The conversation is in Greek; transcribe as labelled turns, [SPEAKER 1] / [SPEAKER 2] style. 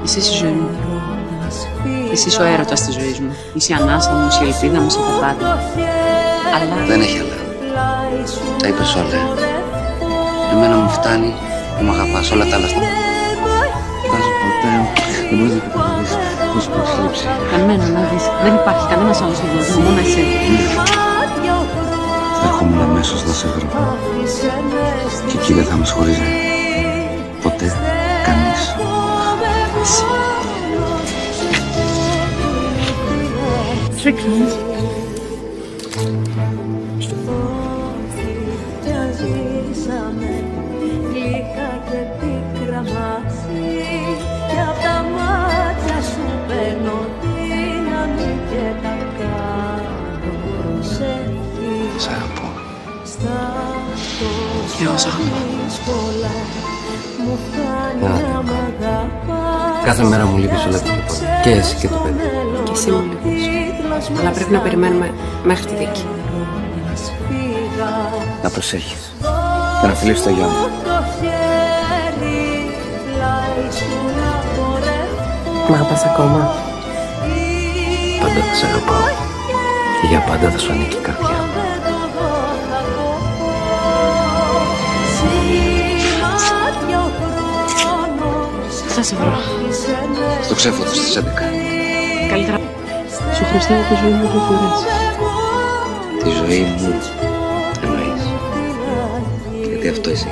[SPEAKER 1] Εσύ είσαι η ζωή μου. Εσύ είσαι ο έρωτας της ζωής μου. Είσαι η ανάσα μου, είσαι η ελπίδα μου, είσαι τα πάντα. Αλλά...
[SPEAKER 2] Δεν έχει άλλα. Τα είπες όλα. Εμένα μου φτάνει που μ' αγαπάς, όλα τα άλλα στα φαντάζω ποτέ. Δεν μπορείς να καταλάβεις πώς μου έχει λείψει.
[SPEAKER 1] Εμένα να δεις, δεν υπάρχει κανένας άλλος στον κόσμο, μόνο εσύ.
[SPEAKER 2] Θα ερχόμουν αμέσως να σε βρω. Και εκεί δεν θα μας χωρίζει. Ποτέ, κανείς.
[SPEAKER 1] Εσύ. Strickland.
[SPEAKER 2] Σ' αγαπώ.
[SPEAKER 1] Και εγώ σ' αγαπώ.
[SPEAKER 2] Κάθε μέρα μου λείπεις όλα τα λοιπόν. Και εσύ και το παιδί.
[SPEAKER 1] Και εσύ μου λείπεις. Αλλά πρέπει να περιμένουμε μέχρι τη δίκη.
[SPEAKER 2] Να προσέχεις. Και να φιλήσεις το γιο μου.
[SPEAKER 1] Μ' αγαπάς ακόμα?
[SPEAKER 2] Πάντα θα σε αγαπάω. Και για πάντα θα σου ανήκει η καρδιά μου.
[SPEAKER 1] Θα σε βρω.
[SPEAKER 2] Στο ξέφωτο στις 11.
[SPEAKER 1] Καλύτερα. Σου χρωστάω τη ζωή μου 2 φορές.
[SPEAKER 2] Τη ζωή μου εννοείς. Γιατί αυτό είσαι.